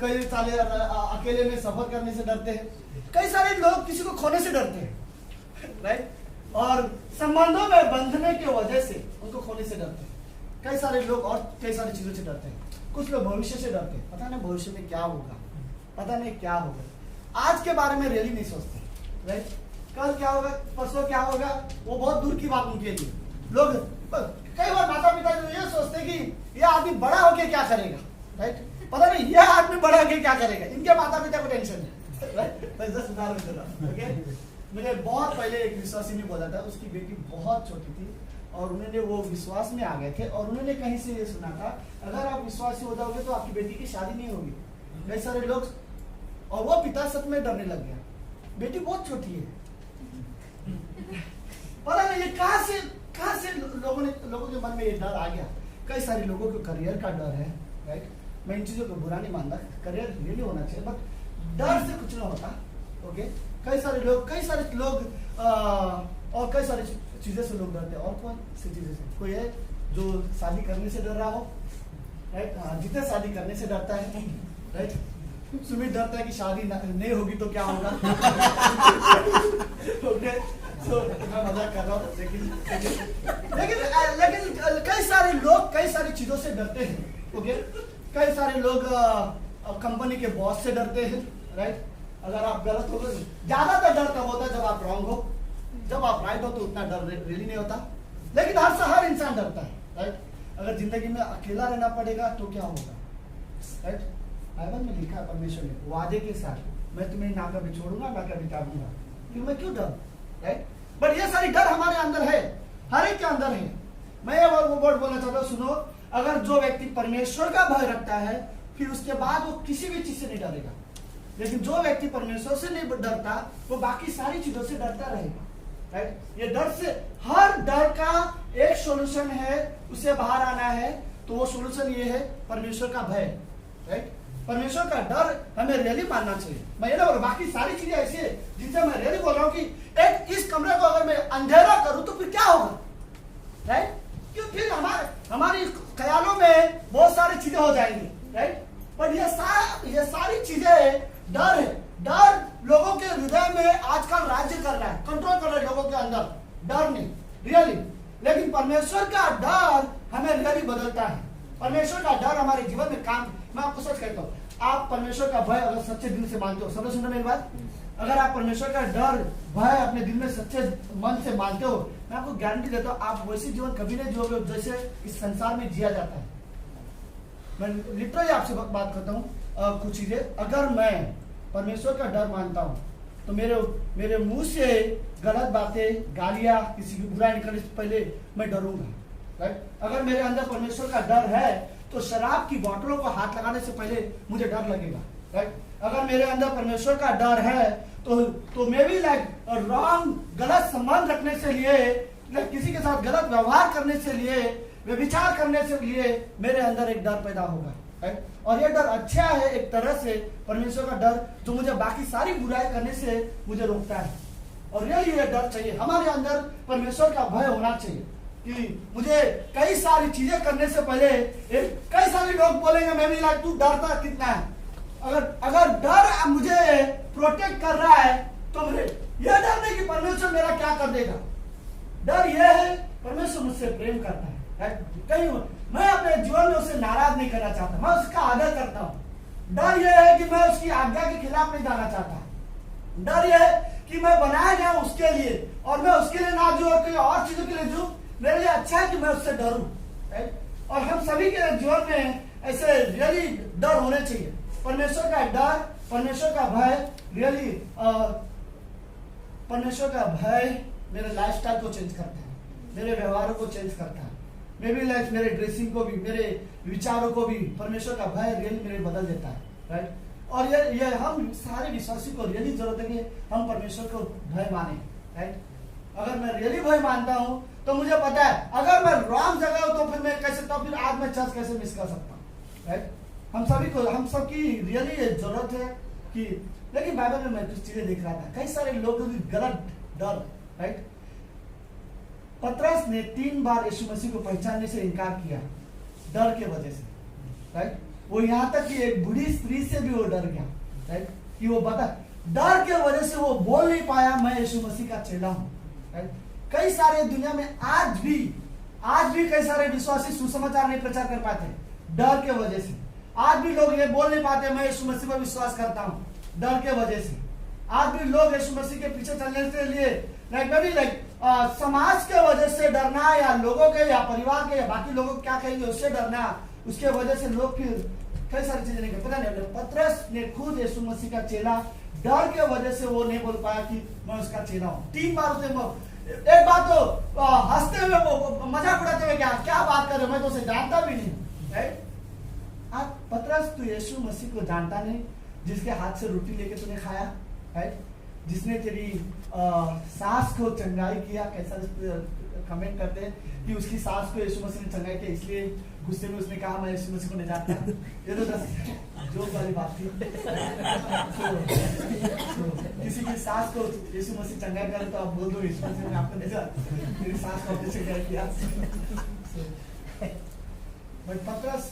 Speaker 2: कई सारे अकेले में सफर करने से डरते हैं, कई सारे लोग किसी को खोने से डरते हैं, राइट? और संबंधों में बंधने की वजह से उनको खोने से डरते हैं। कई सारे लोग और कई सारी चीजों से डरते हैं। कुछ लोग भविष्य से डरते हैं, पता नहीं भविष्य में क्या होगा, पता नहीं क्या होगा, आज के बारे में रियली नहीं सोचते, राइट? कल क्या होगा, परसों क्या होगा, वो बहुत दूर की बात उनके लिए। लोग कई बार माता पिता ये सोचते कि ये आदमी बड़ा होके क्या करेगा, राइट? पता नहीं यह आदमी बड़ा होके क्या करेगा, इनके माता पिता को टेंशन है, राइट? मैंने बहुत पहले एक विश्वासी ने बोला था, उसकी बेटी बहुत छोटी थी और उन्होंने वो विश्वास में आ गए थे और उन्होंने कहीं से ये सुना था अगर आप विश्वासी हो जाओगे तो आपकी बेटी की शादी नहीं होगी। कई सारे लोग, और वो पिता सच में डरने लग गया, बेटी बहुत छोटी है। पता नहीं ये कहां से लोगों के मन में ये डर आ गया। कई सारे लोगों को करियर का डर है, राइट? मैं इन चीजों को बुरा नहीं मानता, करियर रियली होना चाहिए, बट डर से कुछ ना होता। ओके, कई सारे लोग और कई सारी चीजें से लोग डरते हैं। और कौन सी चीजें से? कोई है जो शादी करने से डर रहा हो, राइट? जितने शादी करने से डरता है, राइट? सुमित डरता है कि शादी नहीं होगी तो क्या होगा। ओके, तो मैं मजाक कर रहा हूँ, लेकिन कई सारे लोग कई सारी चीजों से डरते हैं। ओके, कई सारे लोग कंपनी के बॉस से डरते हैं, राइट? अगर आप गलत हो गए, ज्यादातर डर तब होता है जब आप रॉन्ग हो, जब आप राइट हो तो उतना डर रियली नहीं होता। लेकिन हर इंसान डरता है, राइट? अगर जिंदगी में अकेला रहना पड़ेगा तो क्या होगा, राइट? बाइबल में लिखा है परमेश्वर ने वादे के साथ, मैं तुम्हें ना कभी छोड़ूंगा ना कभी त्यागूंगा, फिर मैं क्यों डर, राइट? बट ये सारी डर हमारे अंदर है, हर एक के अंदर है। मैं ये वर्ड बोलना चाहता हूँ, सुनो, अगर जो व्यक्ति परमेश्वर का भय रखता है फिर उसके बाद वो किसी भी चीज से नहीं डरेगा, लेकिन जो व्यक्ति परमेश्वर से नहीं डरता वो बाकी सारी चीजों से डरता रहेगा, राइट? ये डर से, हर डर का एक सॉल्यूशन है, उसे बाहर आना है, तो वो सॉल्यूशन ये है परमेश्वर का भय, राइट? परमेश्वर का डर हमें रियली मानना चाहिए। मैं ये ना बोल, बाकी सारी चीजें ऐसी है जिनसे मैं रियली बोल रहा हूँ कि एक इस कमरे को अगर मैं अंधेरा करूं तो फिर क्या होगा, राइट? क्यों, फिर हमारी ख्यालों में बहुत सारी चीजें हो जाएंगी, राइट? पर ये सारी चीजें डर है। डर लोगों के हृदय में आजकल राज्य कर रहा है, कंट्रोल कर रहा है लोगों के अंदर, डर नहीं रियली। लेकिन परमेश्वर का डर हमें रियली बदलता है। परमेश्वर का डर हमारे जीवन में काम, मैं आपको सच कहता हूँ, आप परमेश्वर का भय अगर सच्चे दिल से मानते हो, समझ सुनो मेरी बात, अगर आप परमेश्वर का डर भय अपने दिल में सच्चे मन से मानते हो, मैं आपको गारंटी देता हूँ आप वैसी जीवन कभी नहीं जियोगे जैसे इस संसार में जिया जाता है। मैं लिटरली आपसे बात करता हूँ, कुछ चीजें अगर मैं परमेश्वर का डर मानता हूँ तो मेरे मुंह से गलत बातें, गालियां, किसी की बुराई निकलने से पहले मैं डरूंगा, राइट? अगर मेरे अंदर परमेश्वर का डर है तो शराब की बोतलों को हाथ लगाने से पहले मुझे डर लगेगा, राइट? अगर मेरे अंदर परमेश्वर का डर है तो मैं भी रॉन्ग, गलत संबंध रखने से लिए, किसी के साथ गलत व्यवहार करने से लिए, व्यभिचार करने से लिए मेरे अंदर एक डर पैदा होगा, राइट? और ये डर अच्छा है एक तरह से, परमेश्वर का डर जो मुझे बाकी सारी बुराई करने से मुझे रोकता है। और ये डर चाहिए हमारे अंदर, परमेश्वर का भय होना चाहिए कि मुझे कई सारी चीजें करने से पहले, कई सारे लोग बोलेंगे मैं भी तू डरता कितना है, अगर डर मुझे प्रोटेक्ट कर रहा है तो मुझे यह डर नहीं कि परमेश्वर मेरा क्या कर देगा। डर यह है परमेश्वर मुझसे प्रेम करता है, कहीं मैं अपने जीवन में उसे नाराज नहीं करना चाहता, मैं उसका आदर करता हूँ। डर यह है कि मैं उसकी आज्ञा के खिलाफ नहीं जाना चाहता। डर यह है कि मैं बनाया गया उसके लिए और मैं उसके लिए ना जो और चीजों के लिए जो मेरे लिए अच्छा है कि मैं उससे डरूं, और हम सभी के जीवन में ऐसे रियली डर होने चाहिए। परमेश्वर का डर, परमेश्वर का भय रियली, परमेश्वर का भय मेरे लाइफस्टाइल को चेंज करता है, मेरे व्यवहारों को चेंज करता है, मेरे ड्रेसिंग को भी, मेरे विचारों को भी परमेश्वर का भय रियली मेरे बदल देता है, राइट? और ये हम सारे विश्वासी को रियली जरूरत है कि हम परमेश्वर को भय माने, राइट? अगर मैं रियली भय मानता हूं तो मुझे पता है अगर मैं रॉन्ग जगह हूं तो फिर मैं कैसे, तो फिर आज मैं चर्च कैसे मिस कर सकता हूं, राइट? हम सबकी रियली जरूरत है कि, लेकिन बाइबल में मैं कुछ चीजें देख रहा था, कई सारे लोग गलत डर, राइट? पतरस ने 3 बार यीशु मसीह को पहचानने से इनकार किया डर के वजह से, राइट? वो यहाँ तक कि एक बूढ़ी स्त्री से भी वो डर गया, राइट? कि वो बता, डर के वजह से वो बोल नहीं पाया मैं यीशु मसीह का चेला हूँ, राइट? कई सारे दुनिया में आज भी कई सारे विश्वासी सुसमाचार नहीं प्रचार कर पाते डर के वजह से। आज भी लोग ये बोल नहीं पाते मैं यीशु मसीह पर विश्वास करता हूँ, डर के वजह से। आज भी लोग यीशु मसीह के पीछे चलने के लिए समाज के वजह से डरना, या लोगों के या परिवार के या बाकी लोगों को क्या कहेंगे उससे डरना, उसके वजह से लोग फिर कई सारी चीजें नहीं करते। पता नहीं, पतरस ने खुद यीशु मसीह का चेला, डर के वजह से वो नहीं बोल पाया कि मैं उसका चेला हूँ। 3 बार उसने, एक बात तो हंसते हुए, मजाक उड़ाते हुए, क्या बात कर रहे हो, मैं तो उसे जानता भी नहीं, राइट? आप पतरस, तू यीशु मसीह को जानता नहीं जिसके हाथ से रोटी लेके तूने खाया, राइट? जिसने तेरी सास को चंगाई किया। कैसा कमेंट करते हैं कि उसकी सास को यीशु मसीह ने चंगाई किया, इसलिए गुस्से में उसने कहा मैं यीशु मसीह को नहीं जानता। ये तो जोक वाली बात थी। किसी की सास को यीशु मसीह चंगाई करे तो आप बोल दो यीशु मसीह ने आपको नहीं जानता, मेरी सास को आपने चंगाई किया। बट पतरस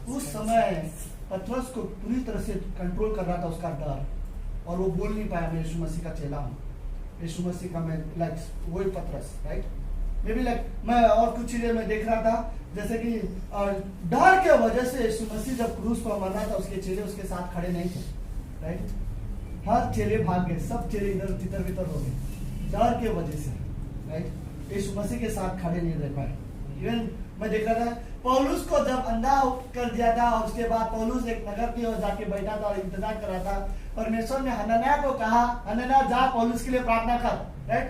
Speaker 2: उस समय, पतरस को पूरी तरह से कंट्रोल कर रहा था उसका डर, और वो बोल नहीं पाया मैं यीशु मसीह का चेला हूँ, यीशु मसीह का मैं वही पतरस, राइट? मे बी मैं और कुछ चीजें मैं देख रहा था, जैसे कि डर के वजह से यीशु मसीह जब क्रूस पर मर रहा था उसके चेले उसके साथ खड़े नहीं थे, राइट? हर चेले भाग गए, सब चेले इधर तितर बितर हो गए डर के वजह से, राइट? यीशु मसीह के साथ खड़े नहीं रह पाए। इवन मैं देख रहा था पौलुस को जब अंधा कर दिया था और उसके बाद पौलुस एक नगर की ओर जाके बैठा था और इंतजार कर रहा था, परमेश्वर ने हनन्याह को कहा, हनन्याह जा पौलुस के लिए प्रार्थना कर। राइट,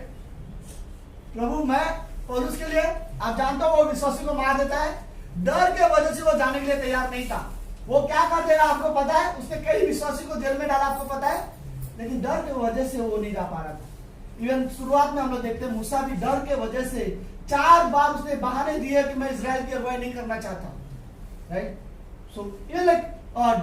Speaker 2: प्रभु मैं पौलुस के लिए, आप जानते हो वो विश्वासी को मार देता है, डर के वजह से वो जाने के लिए तैयार नहीं था। वो क्या कर देगा आपको पता है, उसने कई विश्वासी को जेल में डाला आपको पता है, लेकिन डर के वजह से वो नहीं जा पा रहा था। इवन शुरुआत में हम लोग देखते हैं मूसा भी डर के वजह से 4 बार उसने बहाने दिए कि मैं इजराइल की अगुवाई नहीं करना चाहता। राइट, सो ये लाइक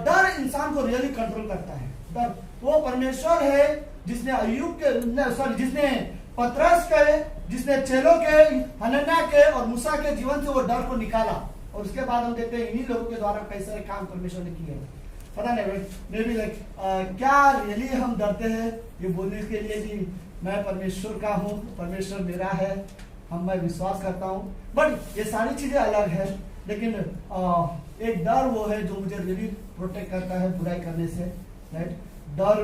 Speaker 2: डर इंसान को रियली कंट्रोल करता है। डर वो परमेश्वर है जिसने अय्यूब के सॉरी जिसने पतरस के, जिसने चेलों के, हनन्याह के और मूसा के जीवन से वो डर को निकाला, और उसके बाद हम देखते हैं इन्हीं लोगों के द्वारा कई सारे काम परमेश्वर ने किए। पता नहीं मे बी लाइक क्या रियली हम डरते हैं ये बोलने के लिए कि मैं परमेश्वर का हूँ, परमेश्वर मेरा है, मैं विश्वास करता हूँ, बट ये सारी चीजें अलग है। लेकिन एक डर वो है जो मुझे रियली प्रोटेक्ट करता है बुराई करने से। राइट, डर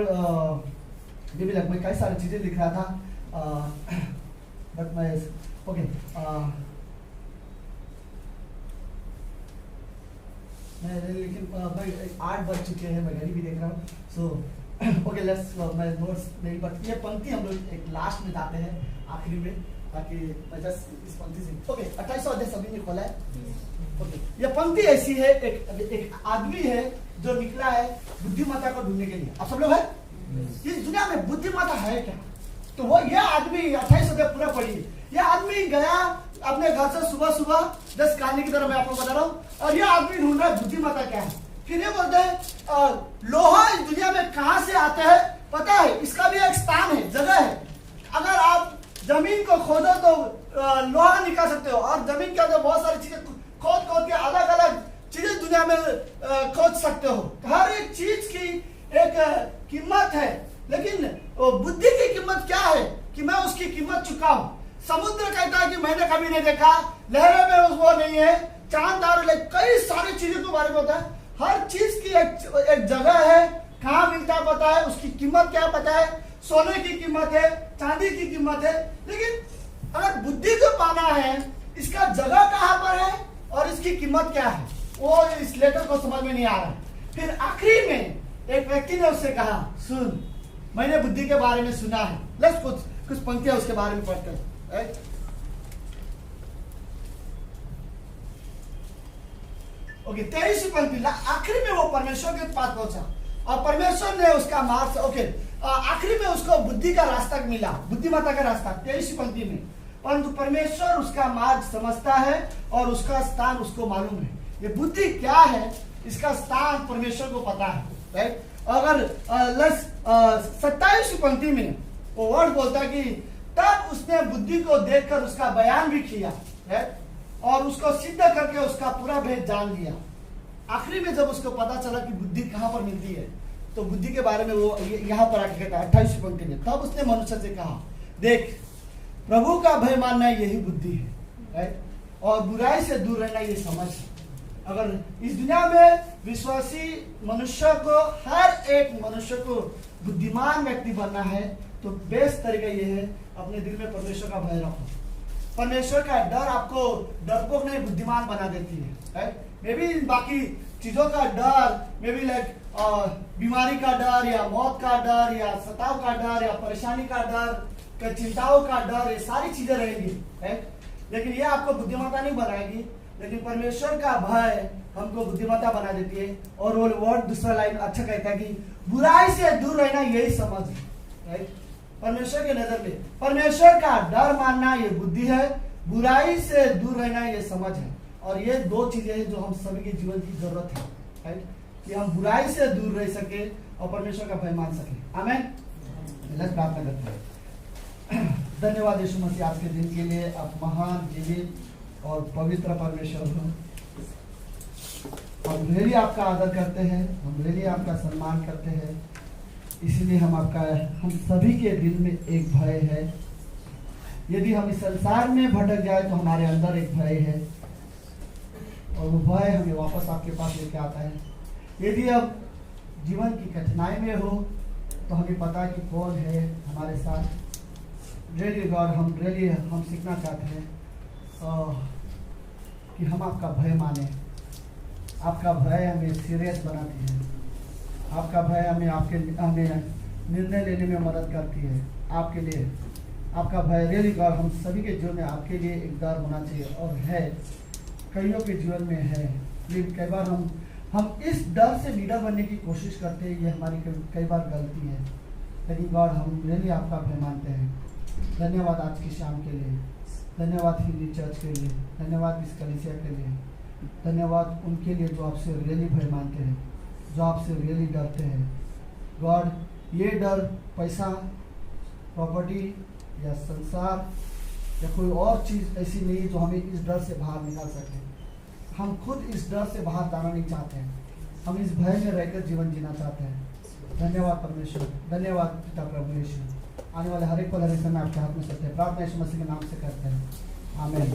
Speaker 2: मे बी लाइक मैं कई सारी चीजें लिख रहा था, बट मैं ओके लेकिन भाई 8 बज चुके हैं, मैं घड़ी भी देख रहा हूँ। सो ओके लेट्स मैं नोट्स नहीं, बट ये पंक्ति हम लोग एक लास्ट में जाते हैं आखिरी में, ताकि मैं जस्ट इस पंक्ति से ओके 28 अध्याय सभी ने खोला है। ओके, ये पंक्ति ऐसी है, एक आदमी है जो निकला है बुद्धिमत्ता को ढूंढने के लिए। आप सब लोग है इस दुनिया में बुद्धिमत्ता है क्या? तो वो ये आदमी 28 अध्याय पूरा पढ़िए। ये आदमी गया अपने घर से सुबह सुबह 10 कहानी की तरह मैं आपको बता रहा हूँ, और ये आदमी ढूंढ रहा है बुद्धिमत्ता क्या है। फिर ये बोलते हैं लोहा इस दुनिया में कहां से आता है पता है, इसका भी एक स्थान है, जगह है। अगर आप जमीन को खोदो तो लोहा निकाल सकते हो, और जमीन के अंदर बहुत सारी चीजें खोद के अलग अलग चीजें दुनिया में खोज सकते हो। हर एक चीज की एक कीमत है, लेकिन बुद्धि की कीमत क्या है कि मैं उसकी कीमत चुकाऊं। समुद्र कहता है कि मैंने कभी नहीं देखा, लहरों में वो नहीं है, चांद तारे, कई सारी चीजों के बारे में होता है। हर चीज की एक जगह है, कहाँ मिलता है पता है, उसकी कीमत क्या पता है, सोने की कीमत है, चांदी की कीमत है। लेकिन अगर बुद्धि को पाना है, इसका जगह कहाँ पर है और इसकी कीमत क्या है, वो इस लेटर को समझ में नहीं आ रहा। फिर आखिरी में एक व्यक्ति ने उससे कहा, सुन मैंने बुद्धि के बारे में सुना है। लेट्स कुछ पंक्तियां उसके बारे में पढ़ते हैं। ओके, 23 पंक्ति, आखिरी में वो परमेश्वर के पास पहुंचा और परमेश्वर ने उसका मार्ग ओके आखिरी में उसको बुद्धि का रास्ता मिला, बुद्धिमत्ता का रास्ता 23 पंक्ति में। परंतु परमेश्वर उसका मार्ग समझता है और उसका स्थान उसको मालूम है। ये बुद्धि क्या है, इसका स्थान परमेश्वर को पता है। राइट, अगर 27 पंक्ति में वो वर्ड बोलता है कि तब उसने बुद्धि को देखकर उसका बयान भी किया है और उसको सिद्ध करके उसका पूरा भेद जान लिया। आखिरी में जब उसको पता चला कि बुद्धि कहाँ पर मिलती है, तो बुद्धि के बारे में वो यहाँ पर आके कहता है 28 पंक्ति में, तब उसने मनुष्य से कहा, देख प्रभु का भय मानना यही बुद्धि है, राइट, और बुराई से दूर रहना ये समझ है। अगर इस दुनिया में विश्वासी मनुष्य को, हर एक मनुष्य को बुद्धिमान व्यक्ति बनना है, तो बेस्ट तरीका ये है अपने दिल में परमेश्वर का भय रखो। परमेश्वर का डर आपको डरपोक नहीं बुद्धिमान बना देती है, राइट। मे बी बाकी चीजों का डर, मे बी लाइक बीमारी का डर या मौत का डर या सताव का डर या परेशानी का डर, चिंताओं का डर, ये सारी चीजें रहेंगी, राइट। लेकिन ये आपको बुद्धिमत्ता नहीं बनाएगी, लेकिन परमेश्वर का भय हमको बुद्धिमत्ता बना देती है। और वो वर्ड दूसरा लाइन अच्छा कहता है कि बुराई से दूर रहना यही समझ है, राइट। परमेश्वर के नजर में परमेश्वर का डर मानना ये बुद्धि है, बुराई से दूर रहना ये समझ है। और ये दो चीजें हैं जो हम सभी के जीवन की जरूरत है, राइट, कि हम बुराई से दूर रह सके और परमेश्वर का भय मान सके। आमीन। लेट्स प्रार्थना करते हैं। धन्यवाद यीशु मसीह आज के दिन के लिए, आप महान, जीवित और पवित्र परमेश्वर हो। हम रियली आपका आदर करते हैं, हम रियली आपका सम्मान करते हैं, इसीलिए हम सभी के दिल में एक भय है। यदि हम इस संसार में भटक जाए तो हमारे अंदर एक भय है, और वो भय हमें वापस आपके पास लेके आता है। यदि अब जीवन की कठिनाई में हो तो हमें पता है कि कौन है हमारे साथ। रियली गॉड, हम सीखना चाहते हैं कि हम आपका भय माने। आपका भय हमें सीरियस बनाती है। आपका भय हमें निर्णय लेने में मदद करती है। आपके लिए आपका भय रियली गॉड हम सभी के जीवन में आपके लिए एक डर होना चाहिए, और है, कईयों के जीवन में है। लेकिन कई बार हम इस डर से लीडर बनने की कोशिश करते हैं, ये हमारी कई बार गलती है। लेकिन गॉड हम रियली आपका भय मानते हैं। धन्यवाद आज की शाम के लिए, धन्यवाद हिंदी चर्च के लिए, धन्यवाद इस कलीसिया के लिए, धन्यवाद उनके लिए जो आपसे रियली भय मानते हैं, जो आपसे रियली डरते हैं। गॉड ये डर पैसा, प्रॉपर्टी या संसार या कोई और चीज़ ऐसी नहीं जो हमें इस डर से बाहर निकाल सके। हम खुद इस डर से बाहर जाना नहीं चाहते हैं, हम इस भय में रहकर जीवन जीना चाहते हैं। धन्यवाद परमेश्वर, धन्यवाद पिता प्रभु यीशु। आने वाले हर एक पल हर एक समय आपके हाथ में सकते हैं। प्रार्थना यीशु मसीह के नाम से करते हैं, आमीन।